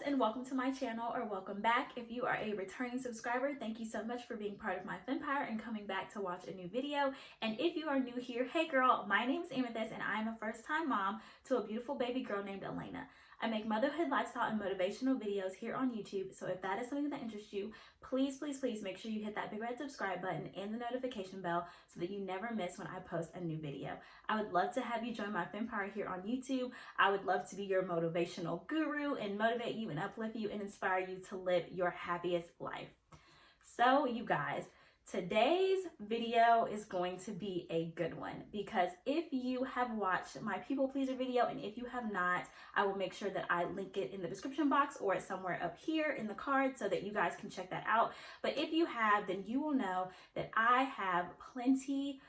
and welcome to my channel, or welcome back. If you are a returning subscriber, thank you so much for being part of my fempire and coming back to watch a new video. And if you are new here, hey girl, my name is Amethyst and I am a first-time mom to a beautiful baby girl named Elena. I make motherhood, lifestyle, and motivational videos here on YouTube, so if that is something that interests you, please make sure you hit that big red subscribe button and the notification bell so that you never miss when I post a new video. I would love to have you join my fempire here on YouTube. I would love to be your motivational guru and motivate you and uplift you and inspire you to live your happiest life. So you guys, today's video is going to be a good one because if you have watched my people pleaser video, and if you have not, I will make sure that I link it in the description box or somewhere up here in the card so that you guys can check that out. But if you have, then you will know that I have plenty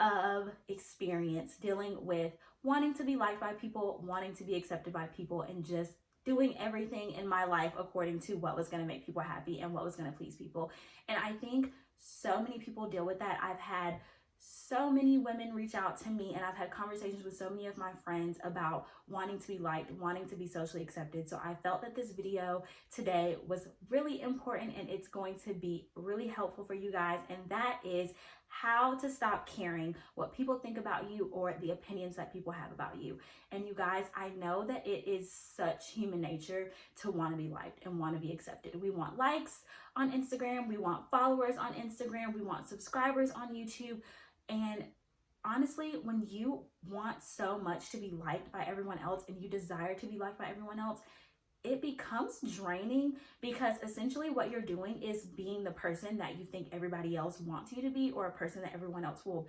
of experience dealing with wanting to be liked by people, wanting to be accepted by people, and just doing everything in my life according to what was going to make people happy and what was going to please people. And I think so many people deal with that. I've had so many women reach out to me, and I've had conversations with so many of my friends about wanting to be liked, wanting to be socially accepted. So I felt that this video today was really important and it's going to be really helpful for you guys. And that is how to stop caring what people think about you or the opinions that people have about you. And you guys, I know that it is such human nature to want to be liked and want to be accepted. We want likes on Instagram, we want followers on Instagram, we want subscribers on YouTube. And honestly, when you want so much to be liked by everyone else and you desire to be liked by everyone else, it becomes draining, because essentially what you're doing is being the person that you think everybody else wants you to be, or a person that everyone else will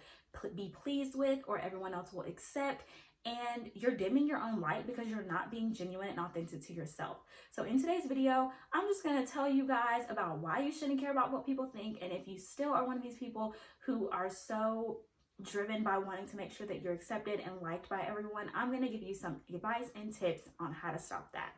be pleased with, or everyone else will accept. And you're dimming your own light because you're not being genuine and authentic to yourself. So in today's video, I'm just going to tell you guys about why you shouldn't care about what people think. And if you still are one of these people who are so driven by wanting to make sure that you're accepted and liked by everyone, I'm going to give you some advice and tips on how to stop that.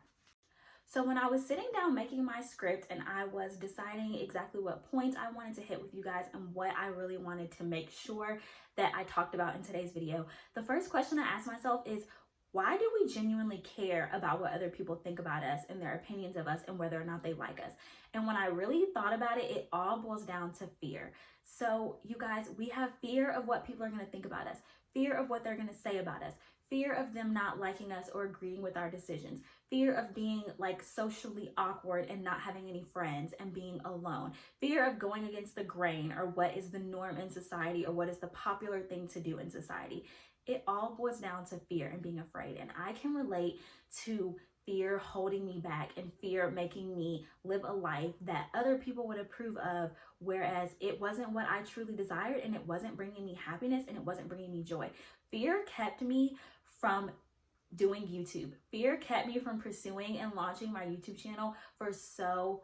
So when I was sitting down making my script and I was deciding exactly what points I wanted to hit with you guys and what I really wanted to make sure that I talked about in today's video, the first question I asked myself is, why do we genuinely care about what other people think about us and their opinions of us and whether or not they like us? And when I really thought about it, it all boils down to fear. So you guys, we have fear of what people are going to think about us, fear of what they're going to say about us, fear of them not liking us or agreeing with our decisions, fear of being like socially awkward and not having any friends and being alone, fear of going against the grain or what is the norm in society or what is the popular thing to do in society. It all boils down to fear and being afraid. And I can relate to fear holding me back and fear making me live a life that other people would approve of, whereas it wasn't what I truly desired and it wasn't bringing me happiness and it wasn't bringing me joy. Fear kept me from doing YouTube. Fear kept me from pursuing and launching my YouTube channel for so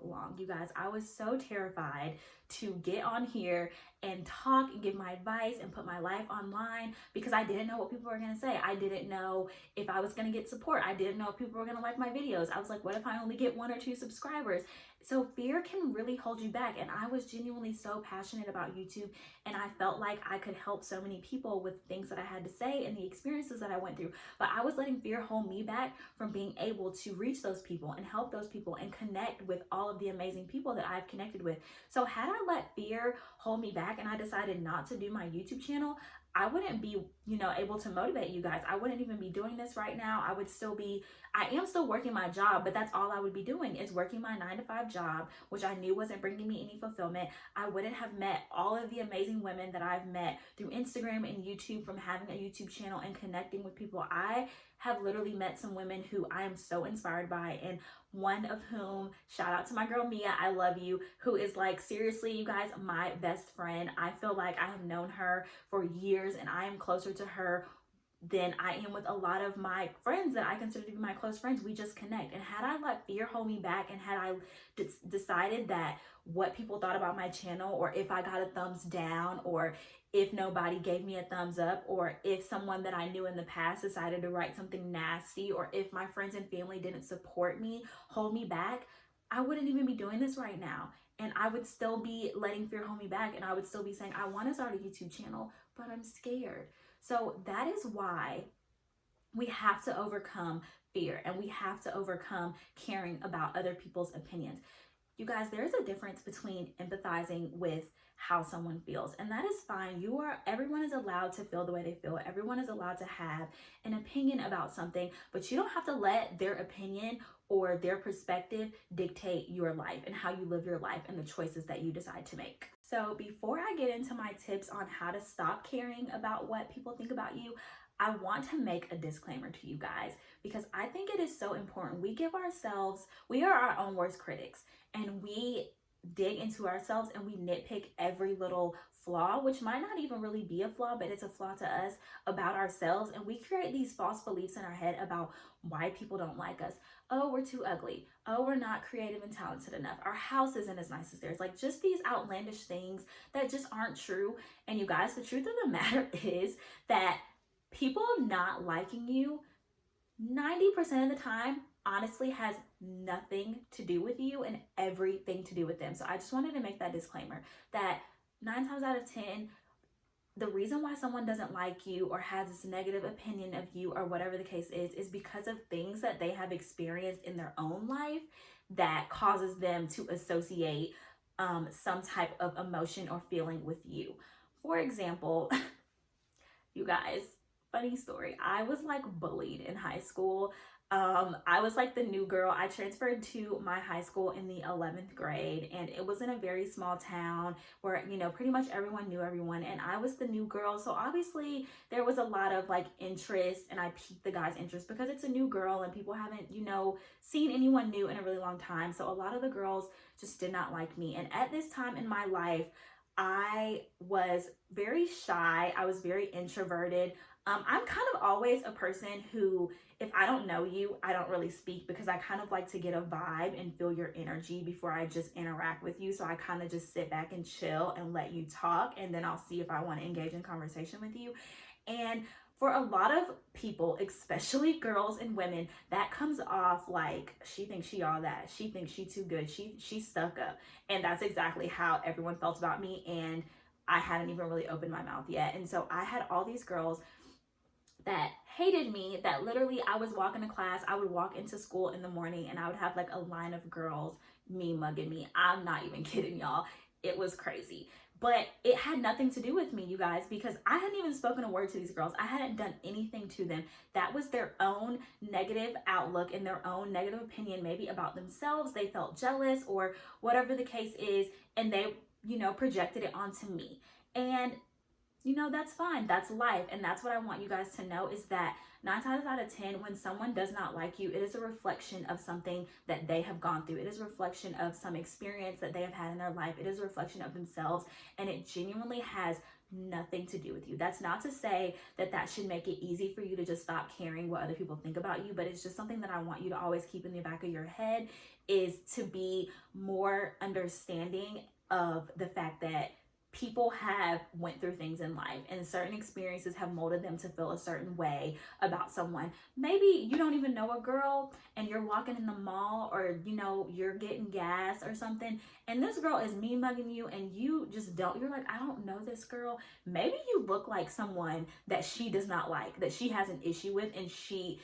long. You guys, I was so terrified to get on here and talk and give my advice and put my life online because I didn't know what people were going to say. I didn't know if I was going to get support. I didn't know if people were going to like my videos. I was like, what if I only get 1 or 2 subscribers? So fear can really hold you back. And I was genuinely so passionate about YouTube, and I felt like I could help so many people with things that I had to say and the experiences that I went through. But I was letting fear hold me back from being able to reach those people and help those people and connect with all of the amazing people that I've connected with. So had I let fear hold me back and I decided not to do my YouTube channel, I wouldn't be, able to motivate you guys. I wouldn't even be doing this right now. I am still working my job, but that's all I would be doing is working my 9-to-5 job, which I knew wasn't bringing me any fulfillment. I wouldn't have met all of the amazing women that I've met through Instagram and YouTube from having a YouTube channel and connecting with people. I have literally met some women who I am so inspired by, and one of whom, shout out to my girl Mia, I love you, who is like, seriously, you guys, my best friend. I feel like I have known her for years and I am closer to her than I am with a lot of my friends that I consider to be my close friends. We just connect. And had I let fear hold me back, and had I decided that what people thought about my channel, or if I got a thumbs down, or if nobody gave me a thumbs up, or if someone that I knew in the past decided to write something nasty, or if my friends and family didn't support me, hold me back, I wouldn't even be doing this right now. And I would still be letting fear hold me back, and I would still be saying, I want to start a YouTube channel, but I'm scared. So that is why we have to overcome fear, and we have to overcome caring about other people's opinions. You guys, there is a difference between empathizing with how someone feels, and that is fine. Everyone is allowed to feel the way they feel. Everyone is allowed to have an opinion about something, but you don't have to let their opinion or their perspective dictate your life and how you live your life and the choices that you decide to make. So before I get into my tips on how to stop caring about what people think about you, I want to make a disclaimer to you guys, because I think it is so important. We are our own worst critics, and we dig into ourselves and we nitpick every little flaw, which might not even really be a flaw, but it's a flaw to us, about ourselves. And we create these false beliefs in our head about why people don't like us. Oh, we're too ugly. Oh, we're not creative and talented enough. Our house isn't as nice as theirs. Like, just these outlandish things that just aren't true. And you guys, the truth of the matter is that people not liking you 90% of the time honestly has nothing to do with you and everything to do with them. So I just wanted to make that disclaimer that 9 times out of 10, the reason why someone doesn't like you or has this negative opinion of you or whatever the case is because of things that they have experienced in their own life that causes them to associate some type of emotion or feeling with you. For example, you guys, funny story, I was like bullied in high school. I was like the new girl. I transferred to my high school in the 11th grade, and it was in a very small town where, pretty much everyone knew everyone, and I was the new girl. So obviously there was a lot of like interest, and I piqued the guys' interest because it's a new girl and people haven't, seen anyone new in a really long time. So a lot of the girls just did not like me. And at this time in my life, I was very shy. I was very introverted. I'm kind of always a person who, if I don't know you, I don't really speak, because I kind of like to get a vibe and feel your energy before I just interact with you. So I kind of just sit back and chill and let you talk, and then I'll see if I want to engage in conversation with you. And for a lot of people, especially girls and women, that comes off like she thinks she all that. She thinks she too good. She's stuck up. And that's exactly how everyone felt about me. And I hadn't even really opened my mouth yet. And so I had all these girls that hated me, that literally I was walking to class, I would walk into school in the morning and I would have like a line of girls me mugging me. I'm not even kidding, y'all. It was crazy. But it had nothing to do with me, you guys, because I hadn't even spoken a word to these girls. I hadn't done anything to them. That was their own negative outlook and their own negative opinion, maybe about themselves. They felt jealous or whatever the case is, and they, projected it onto me. And that's fine. That's life. And that's what I want you guys to know, is that 9 times out of 10, when someone does not like you, it is a reflection of something that they have gone through. It is a reflection of some experience that they have had in their life. It is a reflection of themselves, and it genuinely has nothing to do with you. That's not to say that should make it easy for you to just stop caring what other people think about you, but it's just something that I want you to always keep in the back of your head, is to be more understanding of the fact that people have went through things in life, and certain experiences have molded them to feel a certain way about someone. Maybe you don't even know a girl and you're walking in the mall, or you're getting gas or something, and this girl is mean mugging you, and you're like, I don't know this girl. Maybe you look like someone that she does not like, that she has an issue with, and she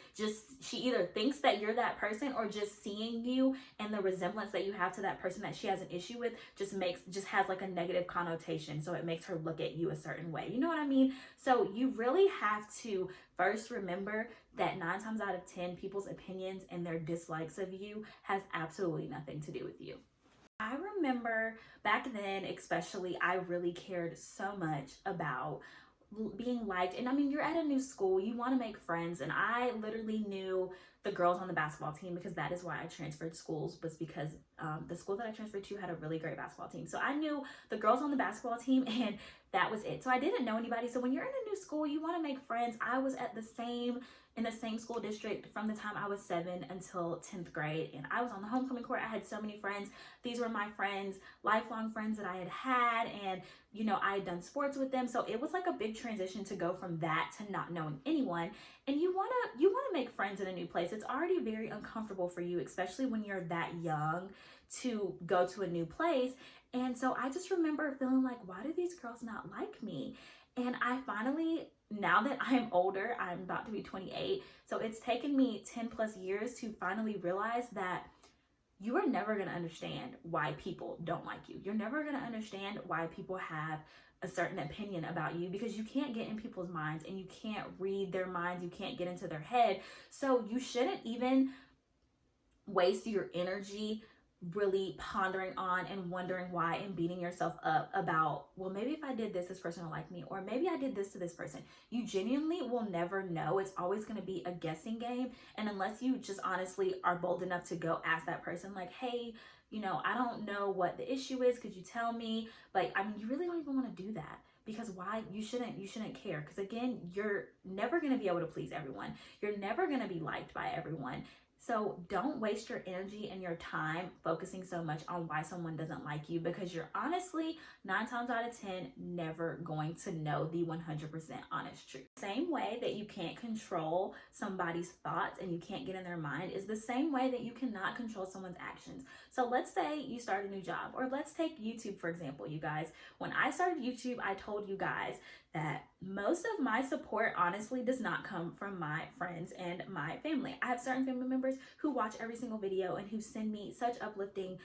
either thinks that you're that person, or just seeing you and the resemblance that you have to that person that she has an issue with just has like a negative connotation, so it makes her look at you a certain way. You know what I mean? So you really have to first remember that 9 times out of 10, people's opinions and their dislikes of you has absolutely nothing to do with you. I remember back then, especially, I really cared so much about being liked. And I mean, you're at a new school, you want to make friends, and I literally knew the girls on the basketball team, because that is why I transferred schools, was because the school that I transferred to had a really great basketball team. So I knew the girls on the basketball team, and that was it. So I didn't know anybody. So when you're in a new school, you want to make friends. I was in the same school district from the time I was 7 until 10th grade, and I was on the homecoming court. I had so many friends. These were my friends, lifelong friends that I had, and I had done sports with them. So it was like a big transition to go from that to not knowing anyone. And you want to make friends in a new place. It's already very uncomfortable for you, especially when you're that young, to go to a new place. And so I just remember feeling like, why do these girls not like me? And I finally, now that I'm older, I'm about to be 28, so it's taken me 10 plus years to finally realize that you are never going to understand why people don't like you. You're never going to understand why people have a certain opinion about you, because you can't get in people's minds and you can't read their minds. You can't get into their head. So you shouldn't even waste your energy really pondering on and wondering why and beating yourself up about, well, maybe if I did this person will like me, or maybe I did this to this person. You genuinely will never know. It's always going to be a guessing game. And unless you just honestly are bold enough to go ask that person, like, hey, I don't know what the issue is. Could you tell me? Like, I mean, you really don't even want to do that. Because why? You shouldn't care. Because again, you're never going to be able to please everyone. You're never going to be liked by everyone. So don't waste your energy and your time focusing so much on why someone doesn't like you, because you're honestly 9 times out of 10 never going to know the 100% honest truth. Same way that you can't control somebody's thoughts and you can't get in their mind is the same way that you cannot control someone's actions. So let's say you start a new job, or let's take YouTube for example, you guys. When I started YouTube, I told you guys that most of my support honestly does not come from my friends and my family. I have certain family members who watch every single video and who send me such uplifting,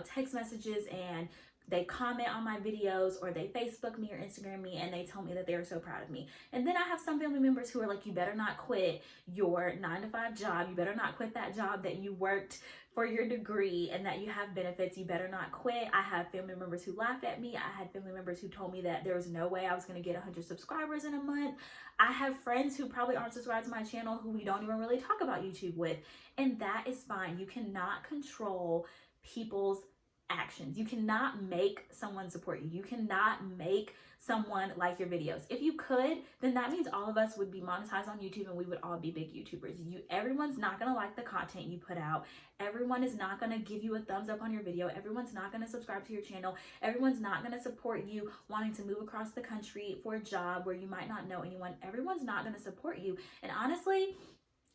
text messages, and they comment on my videos, or they Facebook me or Instagram me, and they tell me that they are so proud of me. And then I have some family members who are like, you better not quit your 9-to-5 job. You better not quit that job that you worked for your degree and that you have benefits. You better not quit. I have family members who laughed at me. I had family members who told me that there was no way I was going to get 100 subscribers in a month. I have friends who probably aren't subscribed to my channel who we don't even really talk about YouTube with. And that is fine. You cannot control people's actions. You cannot make someone support you. You cannot make someone like your videos. If you could, then that means all of us would be monetized on YouTube and we would all be big YouTubers. Everyone's not going to like the content you put out. Everyone is not going to give you a thumbs up on your video. Everyone's not going to subscribe to your channel. Everyone's not going to support you wanting to move across the country for a job where you might not know anyone. Everyone's not going to support you. And honestly,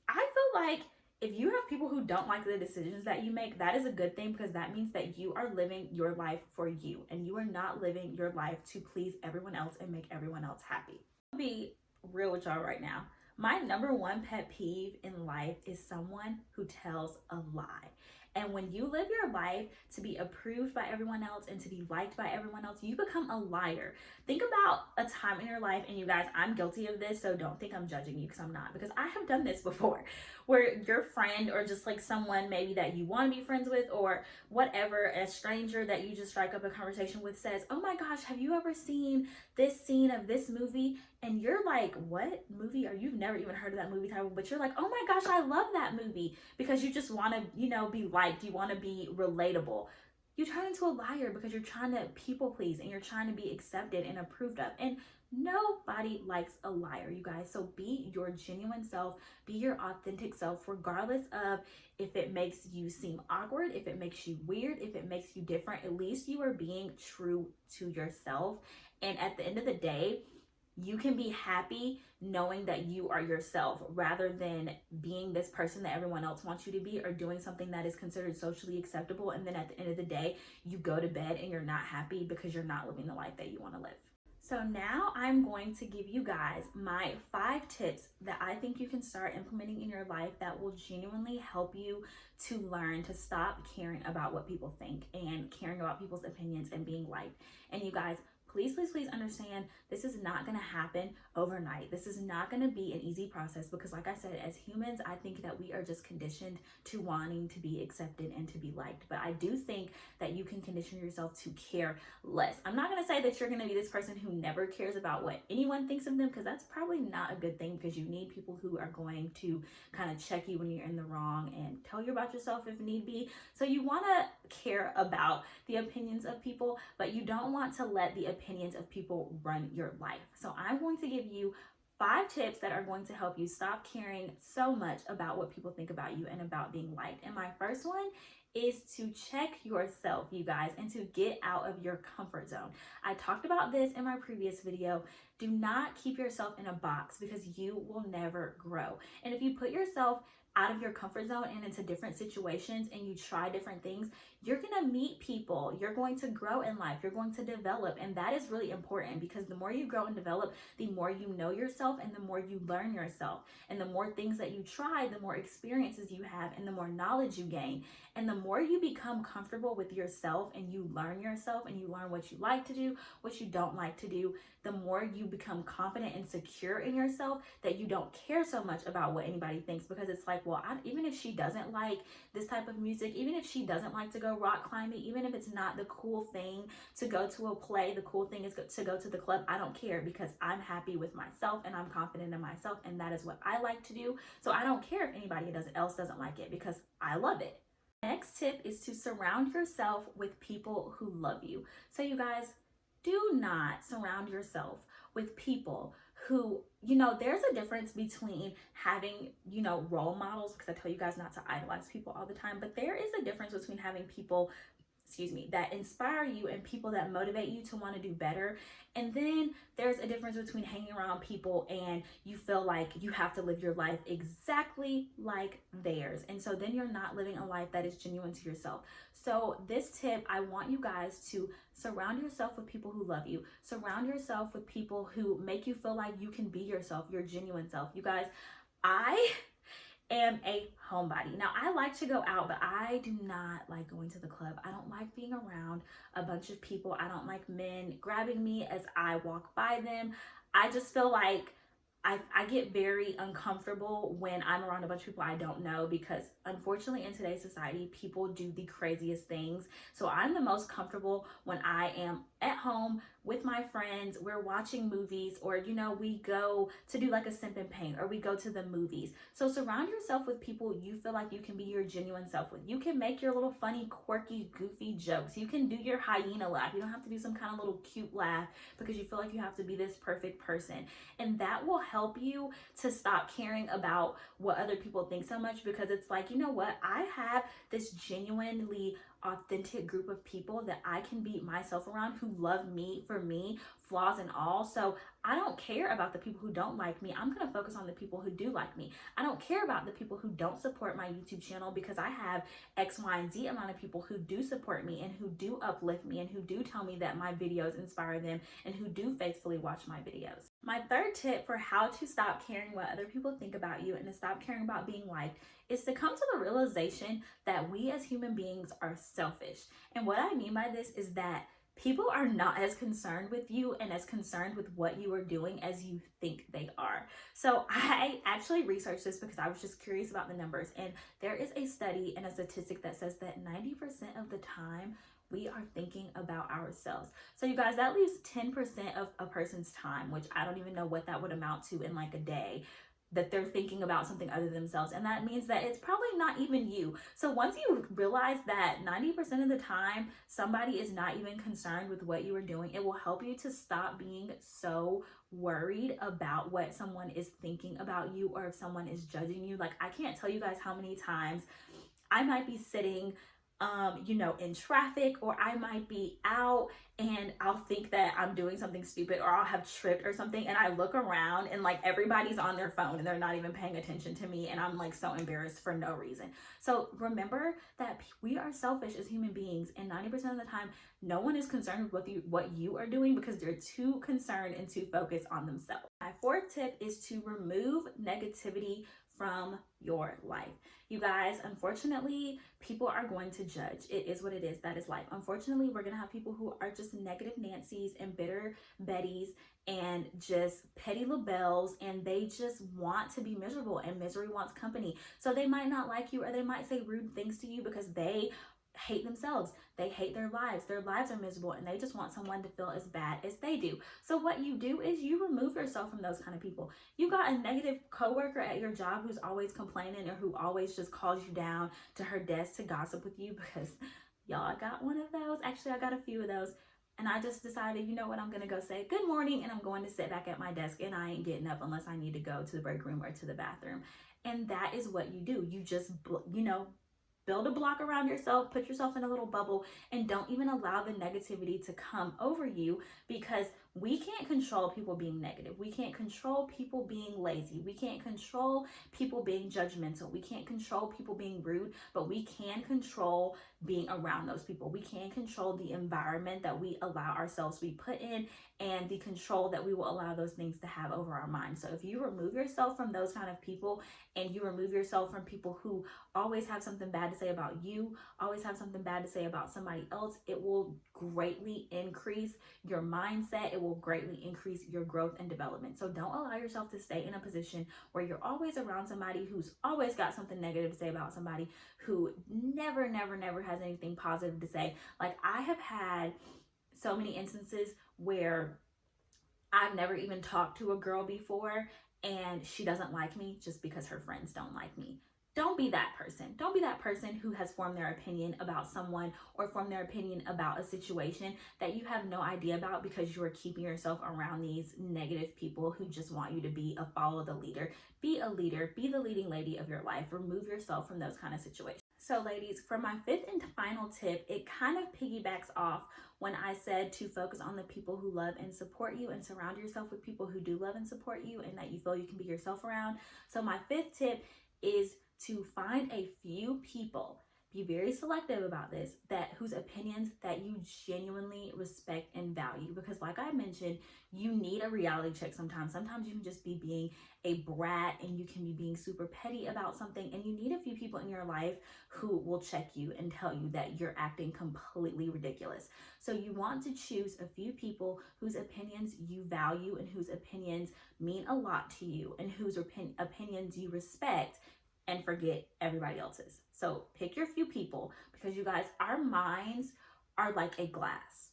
I feel like if you have people who don't like the decisions that you make, that is a good thing, because that means that you are living your life for you and you are not living your life to please everyone else and make everyone else happy. I'll be real with y'all right now. My number one pet peeve in life is someone who tells a lie. And when you live your life to be approved by everyone else and to be liked by everyone else, you become a liar. Think about a time in your life, and you guys, I'm guilty of this, so don't think I'm judging you, because I'm not, because I have done this before, where your friend, or just like someone maybe that you want to be friends with, or whatever, a stranger that you just strike up a conversation with says, oh my gosh, have you ever seen this scene of this movie? And you're like, what movie? Or you've never even heard of that movie title, but you're like, oh my gosh, I love that movie, because you just want to, be liked. You want to be relatable. You turn into a liar because you're trying to people please and you're trying to be accepted and approved of. And nobody likes a liar, you guys. So be your genuine self, be your authentic self, regardless of if it makes you seem awkward, if it makes you weird, if it makes you different. At least you are being true to yourself. And at the end of the day, you can be happy knowing that you are yourself, rather than being this person that everyone else wants you to be, or doing something that is considered socially acceptable. And then at the end of the day, you go to bed and you're not happy because you're not living the life that you want to live. So now I'm going to give you guys my 5 tips that I think you can start implementing in your life that will genuinely help you to learn to stop caring about what people think and caring about people's opinions and being liked. And you guys, please, please, please understand, this is not going to happen overnight. This is not going to be an easy process, because like I said, as humans, I think that we are just conditioned to wanting to be accepted and to be liked. But I do think that you can condition yourself to care less. I'm not going to say that you're going to be this person who never cares about what anyone thinks of them, because that's probably not a good thing, because you need people who are going to kind of check you when you're in the wrong and tell you about yourself if need be. So you want to care about the opinions of people, but you don't want to let the opinions of people run your life. So I'm going to give you 5 tips that are going to help you stop caring so much about what people think about you and about being liked. And my first one is to check yourself, you guys, and to get out of your comfort zone. I talked about this in my previous video. Do not keep yourself in a box, because you will never grow. And if you put yourself out of your comfort zone and into different situations and you try different things, you're going to meet people, you're going to grow in life, you're going to develop. And that is really important, because the more you grow and develop, the more you know yourself and the more you learn yourself. And the more things that you try, the more experiences you have and the more knowledge you gain. And the more you become comfortable with yourself and you learn yourself and you learn what you like to do, what you don't like to do, the more you become confident and secure in yourself, that you don't care so much about what anybody thinks. Because it's like, well, even if she doesn't like this type of music, even if she doesn't like to go rock climbing, even if it's not the cool thing to go to a play, the cool thing is to go to the club, I don't care, because I'm happy with myself and I'm confident in myself, and that is what I like to do. So I don't care if anybody else doesn't like it, because I love it. Next tip is to surround yourself with people who love you. So you guys, do not surround yourself with people who, there's a difference between having, role models, because I tell you guys not to idolize people all the time, but there is a difference between having people that inspire you and people that motivate you to want to do better. And then there's a difference between hanging around people and you feel like you have to live your life exactly like theirs. And so then you're not living a life that is genuine to yourself. So this tip, I want you guys to surround yourself with people who love you. Surround yourself with people who make you feel like you can be yourself, your genuine self. You guys, I am a homebody. Now, I like to go out, but I do not like going to the club. I don't like being around a bunch of people. I don't like men grabbing me as I walk by them. I just feel like I get very uncomfortable when I'm around a bunch of people I don't know, because unfortunately in today's society, people do the craziest things. So I'm the most comfortable when I am at home with my friends, we're watching movies, or we go to do like a sip and paint, or we go to the movies. So surround yourself with people you feel like you can be your genuine self with. You can make your little funny, quirky, goofy jokes. You can do your hyena laugh. You don't have to do some kind of little cute laugh because you feel like you have to be this perfect person. And that will help you to stop caring about what other people think so much, because it's like, you know what? I have this genuinely authentic group of people that I can be myself around, who love me for me, flaws and all. So I don't care about the people who don't like me. I'm going to focus on the people who do like me. I don't care about the people who don't support my YouTube channel, because I have X, Y, and Z amount of people who do support me and who do uplift me and who do tell me that my videos inspire them and who do faithfully watch my videos. My third tip for how to stop caring what other people think about you and to stop caring about being liked is to come to the realization that we as human beings are selfish. And what I mean by this is that people are not as concerned with you and as concerned with what you are doing as you think they are. So I actually researched this because I was just curious about the numbers. And there is a study and a statistic that says that 90% of the time we are thinking about ourselves. So you guys, that leaves 10% of a person's time, which I don't even know what that would amount to in like a day, that they're thinking about something other than themselves. And that means that it's probably not even you. So once you realize that 90% of the time somebody is not even concerned with what you are doing, it will help you to stop being so worried about what someone is thinking about you, or if someone is judging you. Like, I can't tell you guys how many times I might be sitting in traffic, or I might be out and I'll think that I'm doing something stupid, or I'll have tripped or something, and I look around and like everybody's on their phone and they're not even paying attention to me, and I'm like so embarrassed for no reason. So remember that we are selfish as human beings, and 90% of the time no one is concerned with what you are doing, because they're too concerned and too focused on themselves. My fourth tip is to remove negativity from your life. You guys, unfortunately, people are going to judge. It is what it is. That is life. Unfortunately, we're going to have people who are just negative Nancy's and bitter Bettys and just petty LaBelles, and they just want to be miserable, and misery wants company. So they might not like you, or they might say rude things to you because they hate themselves. They hate their lives. Their lives are miserable, and they just want someone to feel as bad as they do. So what you do is you remove yourself from those kind of people. You got a negative coworker at your job who's always complaining, or who always just calls you down to her desk to gossip with you, because y'all, I got one of those. Actually, I got a few of those. And I just decided, you know what, I'm going to go say good morning, and I'm going to sit back at my desk, and I ain't getting up unless I need to go to the break room or to the bathroom. And that is what you do. You just, build a block around yourself, put yourself in a little bubble, and don't even allow the negativity to come over you, because we can't control people being negative. We can't control people being lazy. We can't control people being judgmental. We can't control people being rude, but we can control being around those people. We can control the environment that we allow ourselves to be put in, and the control that we will allow those things to have over our minds. So if you remove yourself from those kind of people, and you remove yourself from people who always have something bad to say about you, always have something bad to say about somebody else, it will greatly increase your mindset. It will greatly increase your growth and development. So don't allow yourself to stay in a position where you're always around somebody who's always got something negative to say about somebody, who never has anything positive to say. Like, I have had so many instances where I've never even talked to a girl before and she doesn't like me just because her friends don't like me. Don't be that person. Don't be that person who has formed their opinion about someone, or formed their opinion about a situation that you have no idea about, because you are keeping yourself around these negative people who just want you to be a follow the leader. Be a leader. Be the leading lady of your life. Remove yourself from those kind of situations. So ladies, for my fifth and final tip, it kind of piggybacks off when I said to focus on the people who love and support you, and surround yourself with people who do love and support you, and that you feel you can be yourself around. So my fifth tip is to find a few people, be very selective about this, that whose opinions that you genuinely respect and value. Because like I mentioned, you need a reality check sometimes. Sometimes you can just be being a brat, and you can be being super petty about something, and you need a few people in your life who will check you and tell you that you're acting completely ridiculous. So you want to choose a few people whose opinions you value, and whose opinions mean a lot to you, and whose opinions you respect, and forget everybody else's. So pick your few people, because you guys, our minds are like a glass.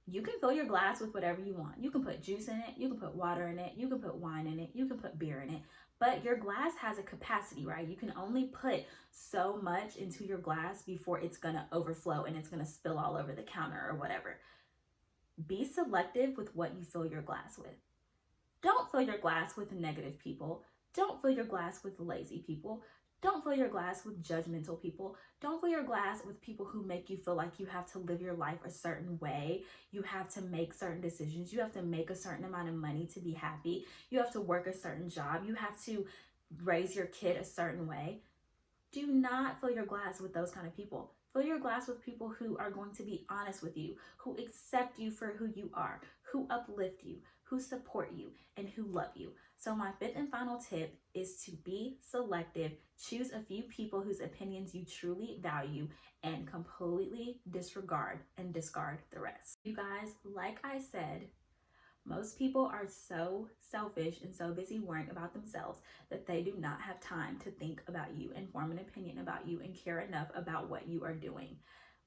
You can fill your glass with whatever you want. You can put juice in it, you can put water in it, you can put wine in it, you can put beer in it, but your glass has a capacity, right? You can only put so much into your glass before it's gonna overflow and it's gonna spill all over the counter or whatever. Be selective with what you fill your glass with. Don't fill your glass with negative people. Don't fill your glass with lazy people. Don't fill your glass with judgmental people. Don't fill your glass with people who make you feel like you have to live your life a certain way. You have to make certain decisions. You have to make a certain amount of money to be happy. You have to work a certain job. You have to raise your kid a certain way. Do not fill your glass with those kind of people. Fill your glass with people who are going to be honest with you, who accept you for who you are, who uplift you, who support you, and who love you. So my fifth and final tip is to be selective. Choose a few people whose opinions you truly value, and completely disregard and discard the rest. You guys, like I said, most people are so selfish and so busy worrying about themselves that they do not have time to think about you and form an opinion about you and care enough about what you are doing.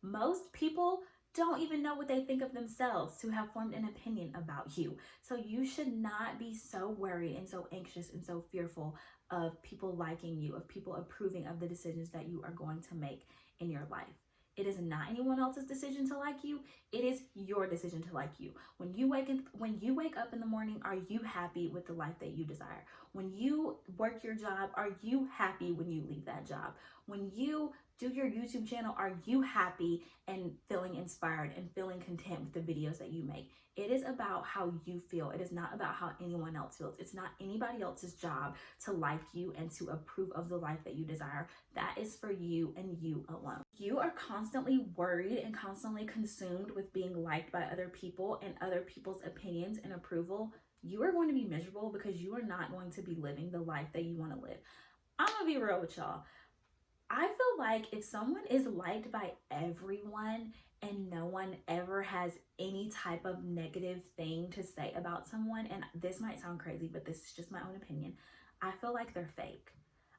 Most people don't even know what they think of themselves to have formed an opinion about you. So you should not be so worried and so anxious and so fearful of people liking you, of people approving of the decisions that you are going to make in your life. It is not anyone else's decision to like you. It is your decision to like you. When you wake up in the morning, are you happy with the life that you desire? When you work your job, are you happy when you leave that job? When you do your YouTube channel, are you happy and feeling inspired and feeling content with the videos that you make? It is about how you feel. It is not about how anyone else feels. It's not anybody else's job to like you and to approve of the life that you desire. That is for you and you alone. You are constantly worried and constantly consumed with being liked by other people and other people's opinions and approval. You are going to be miserable, because you are not going to be living the life that you want to live. I'm gonna be real with y'all. I feel like if someone is liked by everyone and no one ever has any type of negative thing to say about someone, and this might sound crazy, but this is just my own opinion, I feel like they're fake.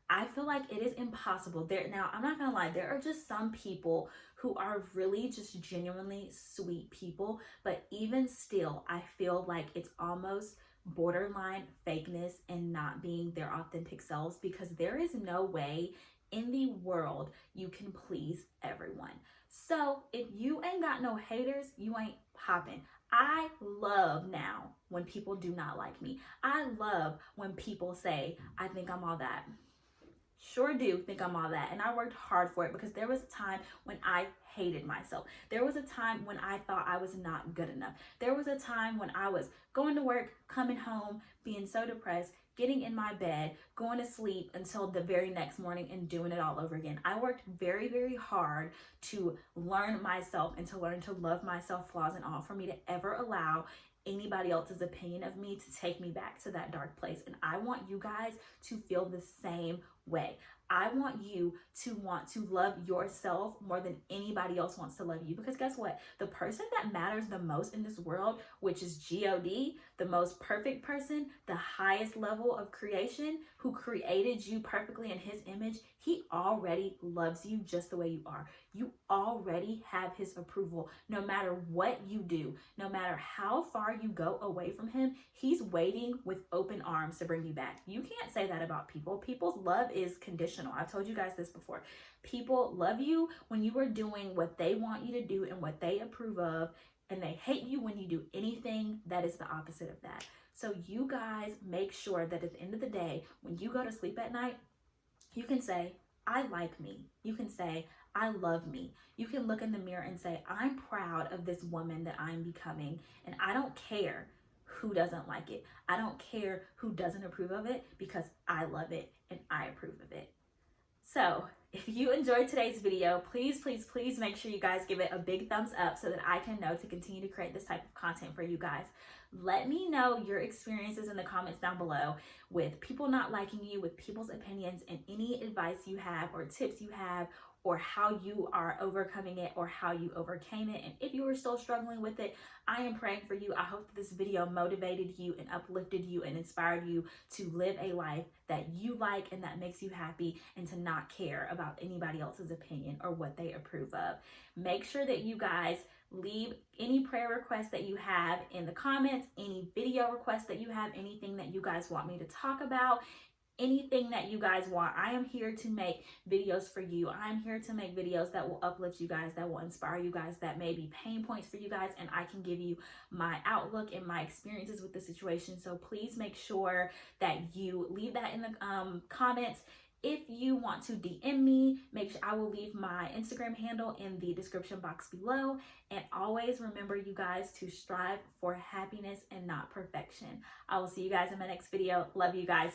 I feel like it is impossible. Now, I'm not gonna lie, there are just some people who are really just genuinely sweet people, but even still, I feel like it's almost borderline fakeness and not being their authentic selves, because there is no way in the world you can please everyone. So if you ain't got no haters, you ain't popping. I love now when people do not like me. I love when people say, I think I'm all that. sure do think I'm all that. And I worked hard for it because there was a time when I hated myself. There was a time when I thought I was not good enough. There was a time when I was going to work, coming home, being so depressed, getting in my bed, going to sleep until the very next morning and doing it all over again. I worked very, very hard to learn myself and to learn to love myself, flaws and all, for me to ever allow anybody else's opinion of me to take me back to that dark place. And I want you guys to feel the same way. I want you to want to love yourself more than anybody else wants to love you. Because guess what? The person that matters the most in this world, which is God, the most perfect person, the highest level of creation, who created you perfectly in his image, he already loves you just the way you are. You already have his approval. No matter what you do, no matter how far you go away from him, he's waiting with open arms to bring you back. You can't say that about people. People's love is conditional. I've told you guys this before. People love you when you are doing what they want you to do and what they approve of, and they hate you when you do anything that is the opposite of that. So you guys make sure that at the end of the day, when you go to sleep at night, you can say, I like me. You can say, I love me. You can look in the mirror and say, I'm proud of this woman that I'm becoming, and I don't care who doesn't like it. I don't care who doesn't approve of it, because I love it and I approve of it. So if you enjoyed today's video, please, please, please make sure you guys give it a big thumbs up so that I can know to continue to create this type of content for you guys. Let me know your experiences in the comments down below with people not liking you, with people's opinions, and any advice you have or tips you have, or how you are overcoming it, or how you overcame it. And if you are still struggling with it, I am praying for you. I hope that this video motivated you and uplifted you and inspired you to live a life that you like and that makes you happy, and to not care about anybody else's opinion or what they approve of. Make sure that you guys leave any prayer requests that you have in the comments, any video requests that you have, anything that you guys want me to talk about, anything that you guys want. I am here to make videos for you. I'm here to make videos that will uplift you guys, that will inspire you guys, that may be pain points for you guys, and I can give you my outlook and my experiences with the situation. So please make sure that you leave that in the comments. If you want to DM me, make sure I will leave my Instagram handle in the description box below. And always remember, you guys, to strive for happiness and not perfection. I will see you guys in my next video. Love you guys.